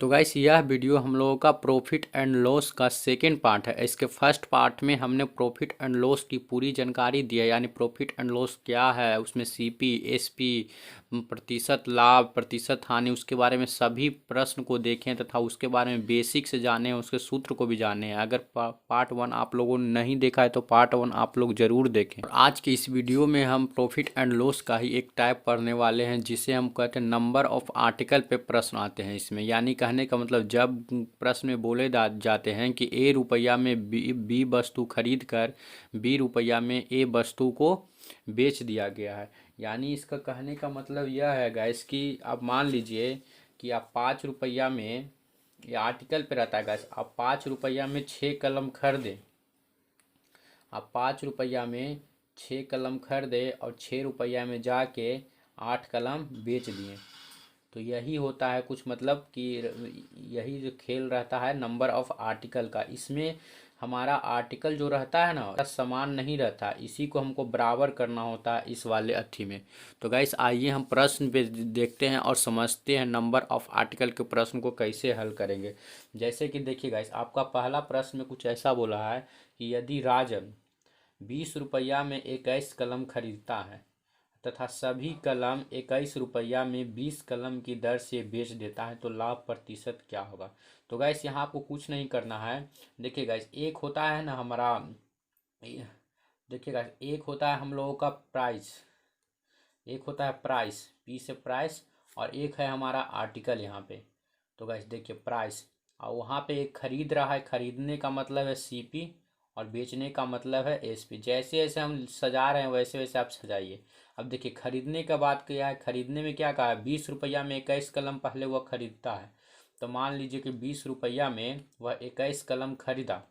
तो गाइस यह वीडियो हम लोगों का प्रॉफिट एंड लॉस का सेकेंड पार्ट है। इसके फर्स्ट पार्ट में हमने प्रॉफिट एंड लॉस की पूरी जानकारी दी है, यानी प्रॉफिट एंड लॉस क्या है, उसमें सीपी, एसपी, प्रतिशत लाभ, प्रतिशत हानि, उसके बारे में सभी प्रश्न को देखें तथा उसके बारे में बेसिक से जाने, उसके सूत्र को भी जाने। अगर पार्ट वन आप लोगों ने नहीं देखा है तो पार्ट वन आप लोग जरूर देखें। और आज की इस वीडियो में हम प्रॉफिट एंड लॉस का ही एक टाइप पढ़ने वाले हैं जिसे हम कहते हैं नंबर ऑफ आर्टिकल पे प्रश्न आते हैं इसमें। यानी कहने का मतलब जब प्रश्न में बोले जाते हैं कि ए रुपया में बी वस्तु खरीद कर बी रुपया में ए वस्तु को बेच दिया गया है। यानी इसका कहने का मतलब यह है गाइस कि आप मान लीजिए कि आप 5 रुपया में, ये आर्टिकल पे रहता है गाइस, आप 5 रुपया में 6 कलम खरीदें। आप 5 रुपया में 6 कलम खरीदे और 6 रुपया में जाके 8 कलम बेच दिए। तो यही होता है कुछ, मतलब कि यही जो खेल रहता है नंबर ऑफ आर्टिकल का। इसमें हमारा आर्टिकल जो रहता है ना समान नहीं रहता, इसी को हमको बराबर करना होता है इस वाले अथी में। तो गाइस आइए हम प्रश्न पे देखते हैं और समझते हैं नंबर ऑफ आर्टिकल के प्रश्न को कैसे हल करेंगे। जैसे कि देखिए गाइस, आपका पहला प्रश्न में कुछ ऐसा बोला है कि यदि राजन 20 रुपया में 21 कलम खरीदता है तथा सभी कलम 21 रुपया में 20 कलम की दर से बेच देता है तो लाभ प्रतिशत क्या होगा। तो गैस यहाँ आपको कुछ नहीं करना है। देखिए गैस, एक होता है ना हमारा, देखिए गैस एक होता है हम लोगों का प्राइस, एक होता है प्राइस, पी से प्राइस, और एक है हमारा आर्टिकल यहाँ पे। तो गैस देखिए प्राइस, और वहाँ पे एक खरीद रहा है, खरीदने का मतलब है सीपी और बेचने का मतलब है एसपी। जैसे जैसे हम सजा रहे हैं वैसे वैसे आप सजाइए। अब देखिए खरीदने का बात किया है, खरीदने में क्या कहा है, 20 रुपया में 21 कलम पहले वह खरीदता है। तो मान लीजिए कि 20 रुपया में वह 21 कलम खरीदा,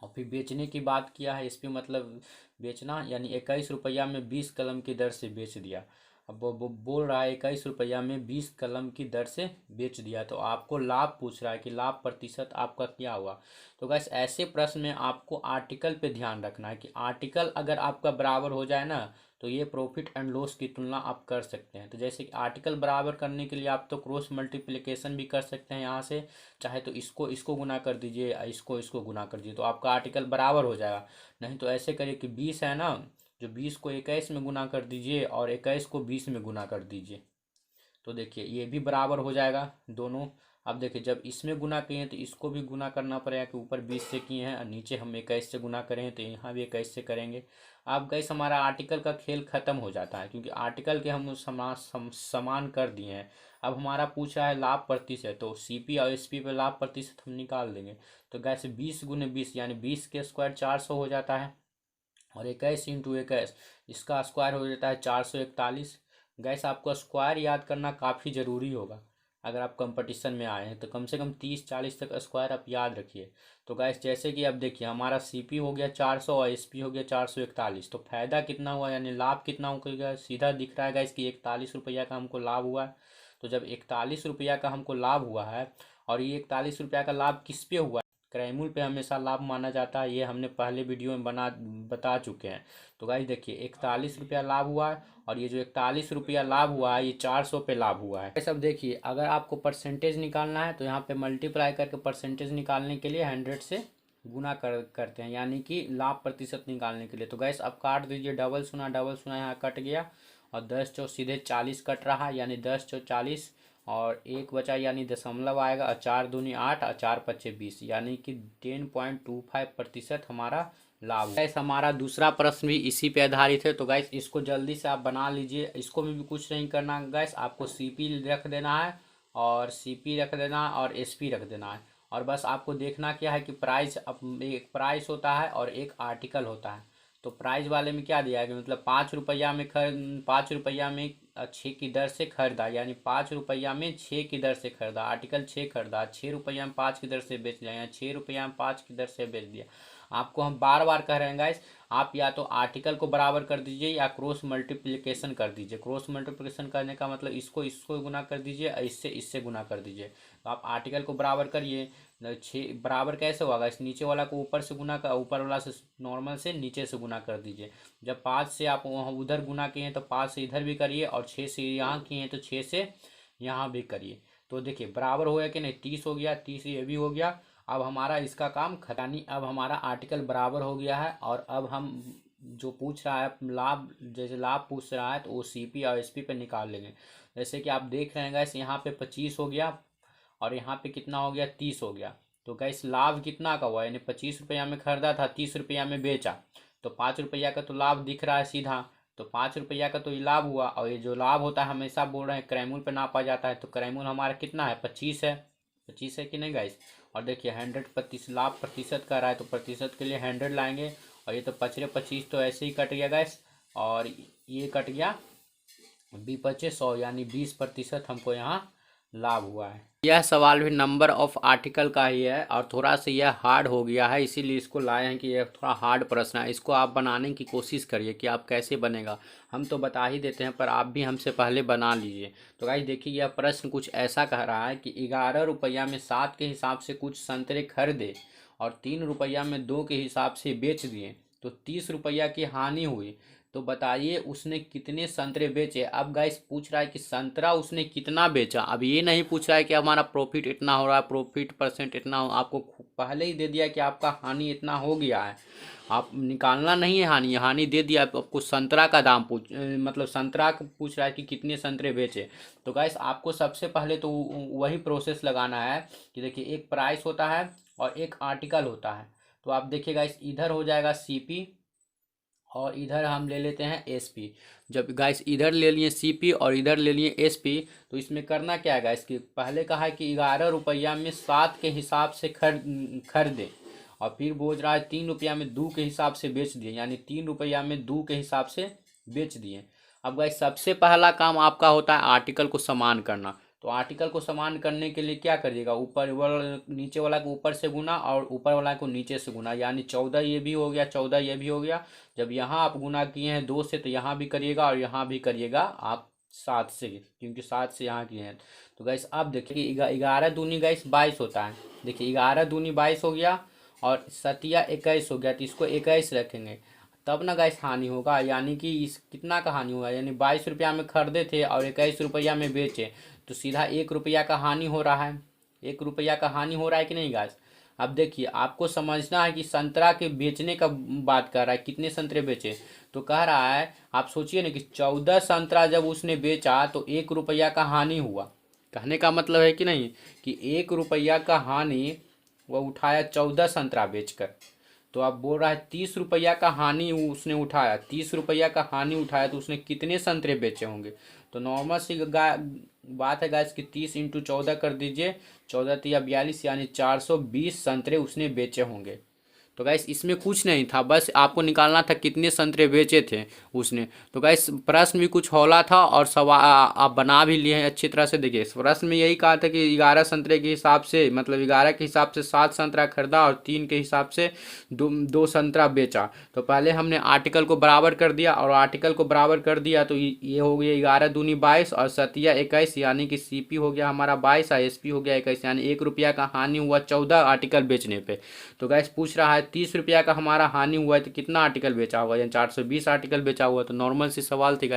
और फिर बेचने की बात किया है, एसपी मतलब बेचना, यानी 21 रुपया में 20 कलम की दर से बेच दिया। अब वो बोल रहा है 21 रुपया में 20 कलम की दर से बेच दिया, तो आपको लाभ पूछ रहा है कि लाभ प्रतिशत आपका क्या हुआ। तो गैस ऐसे प्रश्न में आपको आर्टिकल पे ध्यान रखना है कि आर्टिकल अगर आपका बराबर हो जाए ना तो ये प्रॉफिट एंड लॉस की तुलना आप कर सकते हैं। तो जैसे कि आर्टिकल बराबर करने के लिए आप तो क्रॉस मल्टीप्लिकेशन भी कर सकते हैं यहाँ से, चाहे तो इसको इसको गुना कर दीजिए, इसको इसको गुना कर दीजिए, तो आपका आर्टिकल बराबर हो जाएगा। नहीं तो ऐसे करिए कि 20 है ना, जो 20 को 21 में गुना कर दीजिए और 21 को 20 में गुना कर दीजिए। तो देखिए ये भी बराबर हो जाएगा दोनों। अब देखिए जब इसमें गुना किए हैं तो इसको भी गुना करना पड़ेगा कि ऊपर 20 से किए हैं और नीचे हम 21 से गुना करें तो यहाँ भी 21 से करेंगे। अब गैस हमारा आर्टिकल का खेल खत्म हो जाता है, क्योंकि आर्टिकल के हम समान कर दिए हैं। अब हमारा पूछा है लाभ प्रतिशत, तो सीपी और एसपी पे लाभ प्रतिशत हम निकाल देंगे। तो गैस 20 × 20 यानी 20 के स्क्वायर 400 हो जाता है, और 21 × 21 इसका स्क्वायर हो जाता है 441। गैस आपको स्क्वायर याद करना काफ़ी ज़रूरी होगा। अगर आप कंपटीशन में आए हैं तो कम से कम 30-40 तक स्क्वायर आप याद रखिए। तो गैस जैसे कि अब देखिए हमारा सीपी हो गया 400 और एसपी हो गया 441, तो फायदा कितना हुआ यानी लाभ कितना होगा, सीधा दिख रहा है गैस कि 41 रुपया का हमको लाभ हुआ है। तो जब 41 रुपया का हमको लाभ हुआ है, और ये 41 रुपया का लाभ किस पे हुआ है, क्रैमूल पे हमेशा लाभ माना जाता है, ये हमने पहले वीडियो में बता चुके हैं। तो गाइस देखिए 41 रुपया लाभ हुआ है, और ये जो 41 रुपया लाभ हुआ है ये 400 पे लाभ हुआ है। सब देखिए अगर आपको परसेंटेज निकालना है तो यहाँ पे मल्टीप्लाई करके परसेंटेज निकालने के लिए 100 से गुना करते हैं, यानी कि लाभ प्रतिशत निकालने के लिए। तो गैस अब काट दीजिए, डबल सुना यहाँ कट गया, और 10 चौ सीधे 40 कट रहा है, यानी 10 चौ 40, और एक बचा यानी दशमलव आएगा, और 4 दूनी 8 और 4 पच्चे 20, यानी कि 10.25% हमारा लाभ। गैस हमारा दूसरा प्रश्न भी इसी पे आधारित है। तो गैस इसको जल्दी से आप बना लीजिए, इसको में भी कुछ नहीं करना गैस, आपको सीपी रख देना है, और सीपी रख देना है, और एसपी रख देना है। और बस आपको देखना क्या है कि प्राइस, एक प्राइस होता है और एक आर्टिकल होता है। तो प्राइस वाले में क्या दिया है कि मतलब 5 रुपया में 5 रुपया में 6 की दर से खरीदा, यानी 5 रुपया में 6 की दर से खरीदा, आर्टिकल 6 खरीदा, 6 रुपया में 5 की दर से बेच दिया, यानी 6 रुपया में 5 की दर से बेच दिया। आपको हम बार बार कह रहे हैं गाइस, आप या तो आर्टिकल को बराबर कर दीजिए या क्रॉस मल्टीप्लिकेशन कर दीजिए। क्रॉस मल्टीप्लिकेशन करने का मतलब इसको इसको गुना कर दीजिए और इससे इससे गुना कर दीजिए। तो आप आर्टिकल को बराबर करिए, 6 बराबर कैसे होगा, इस नीचे वाला को ऊपर से गुना कर, ऊपर वाला से नॉर्मल से नीचे से गुना कर दीजिए। जब 5 से आप वहाँ उधर गुना किए हैं तो 5 से इधर भी करिए, और 6 से यहाँ किए हैं तो 6 से यहाँ भी करिए। तो देखिए बराबर हो गया कि नहीं, 30 हो गया, 30 ये भी हो गया। अब हमारा इसका काम खतानी, अब हमारा आर्टिकल बराबर हो गया है। और अब हम जो पूछ रहा है लाभ, जैसे लाभ पूछ रहा है तो वो सीपी और एसपी पे निकाल लेंगे। जैसे कि आप देख रहे हैं गैस, यहाँ पे 25 हो गया और यहाँ पे कितना हो गया, 30 हो गया। तो गैस लाभ कितना का हुआ, यानी 25 रुपया में खरीदा था, 30 रुपया में बेचा, तो 5 रुपया का तो लाभ दिख रहा है सीधा। तो 5 रुपया का तो ये लाभ हुआ। और ये जो लाभ होता है हमेशा बोल रहे हैं क्रैमूल पे नापा जाता है, तो क्रैमूल हमारा कितना है, 25 है। 25 है कि नहीं गाइस। और देखिए 100% लाभ प्रतिशत का रहा है, तो प्रतिशत के लिए 100 लाएंगे। और ये तो 25 तो ऐसे ही कट गया गैस, और ये कट गया, बी 25 100, यानी 20% हमको यहाँ लाभ हुआ है। यह सवाल भी नंबर ऑफ आर्टिकल का ही है और थोड़ा सा यह हार्ड हो गया है, इसीलिए इसको लाए हैं कि यह थोड़ा हार्ड प्रश्न है। इसको आप बनाने की कोशिश करिए कि आप कैसे बनेगा। हम तो बता ही देते हैं, पर आप भी हमसे पहले बना लीजिए। तो गाइस देखिए, यह प्रश्न कुछ ऐसा कह रहा है कि 11 रुपया में 7 के हिसाब से कुछ संतरे खरीदे और 3 रुपया में 2 के हिसाब से बेच दिए, तो 30 रुपया की हानि हुई। तो बताइए उसने कितने संतरे बेचे। अब गाइस पूछ रहा है कि संतरा उसने कितना बेचा। अब ये नहीं पूछ रहा है कि हमारा प्रॉफिट इतना हो रहा है, प्रॉफिट परसेंट इतना हो, आपको पहले ही दे दिया कि आपका हानि इतना हो गया है। आप निकालना नहीं है हानि, हानि दे दिया। आपको संतरा का दाम मतलब संतरा पूछ रहा है कि कितने संतरे बेचे। तो गाइस आपको सबसे पहले तो वही प्रोसेस लगाना है कि देखिए एक प्राइस होता है और एक आर्टिकल होता है। तो आप देखिए गाइस, इधर हो जाएगा सीपी और इधर हम ले लेते हैं एसपी। जब गाइस इधर ले लिए सीपी और इधर ले लिए एसपी, तो इसमें करना क्या है गाइस कि पहले कहा है कि 11 रुपया में 7 के हिसाब से खरीदे, और फिर बोल रहा है 3 रुपया में 2 के हिसाब से बेच दिए, यानी 3 रुपया में 2 के हिसाब से बेच दिए। अब गाइस सबसे पहला काम आपका होता है आर्टिकल को समान करना। तो आर्टिकल को समान करने के लिए क्या करिएगा, ऊपर वाला नीचे वाला को ऊपर से गुना और ऊपर वाला को नीचे से गुना, यानी 14 ये भी हो गया, 14 ये भी हो गया। जब यहाँ आप गुना किए हैं 2 से, तो यहाँ भी करिएगा और यहाँ भी करिएगा आप 7 से, क्योंकि 7 से यहाँ किए हैं। तो गैस अब देखिए 11 दूनी गैस 22 होता है। देखिए 11 दूनी 22 हो गया और 7 21 हो गया, तो इसको 21 रखेंगे, तब ना गैस हानि होगा। यानी कि इस कितना का हानि हुआ, यानी 22 रुपया में खरीदे थे और 21 रुपया में बेचे, तो सीधा 1 रुपया का हानि हो रहा है। 1 रुपया का हानि हो रहा है कि नहीं गैस। अब देखिए आपको समझना है कि संतरा के बेचने का बात कर रहा है, कितने संतरे बेचे। तो कह रहा है, आप सोचिए ना कि 14 संतरा जब उसने बेचा तो 1 रुपया का हानि हुआ। कहने का मतलब है कि नहीं कि 1 रुपया का हानि वह उठाया 14 संतरा बेचकर। तो आप बोल रहा है 30 रुपया का हानि उसने उठाया, 30 रुपया का हानि उठाया, तो उसने कितने संतरे बेचे होंगे। तो नॉर्मल सी बात है गाइस कि 30 × 14 कर दीजिए, 14 तिया 42, यानी 420 संतरे उसने बेचे होंगे। तो गाइस इसमें कुछ नहीं था, बस आपको निकालना था कितने संतरे बेचे थे उसने। तो गाइस प्रश्न भी कुछ हौला था और सवाल आप बना भी लिए हैं अच्छी तरह से। देखिए प्रश्न में यही कहा था कि 11 संतरे के हिसाब से, मतलब 11 के हिसाब से 7 संतरा खरीदा और 3 के हिसाब से दो संतरा बेचा। तो पहले हमने आर्टिकल को बराबर कर दिया, और आर्टिकल को बराबर कर दिया तो ये हो गया 11 दूनी 22 और 7 21, यानी कि सीपी हो गया हमारा 22 और एसपी हो गया 21, यानी 1 रुपया का हानि हुआ 14 आर्टिकल बेचने पे। तो गैस पूछ रहा है 30 रुपया का हमारा हानि हुआ है, तो कितना आर्टिकल बेचा हुआ है, यानी 420 आर्टिकल बेचा हुआ। तो नॉर्मल सी सवाल थी।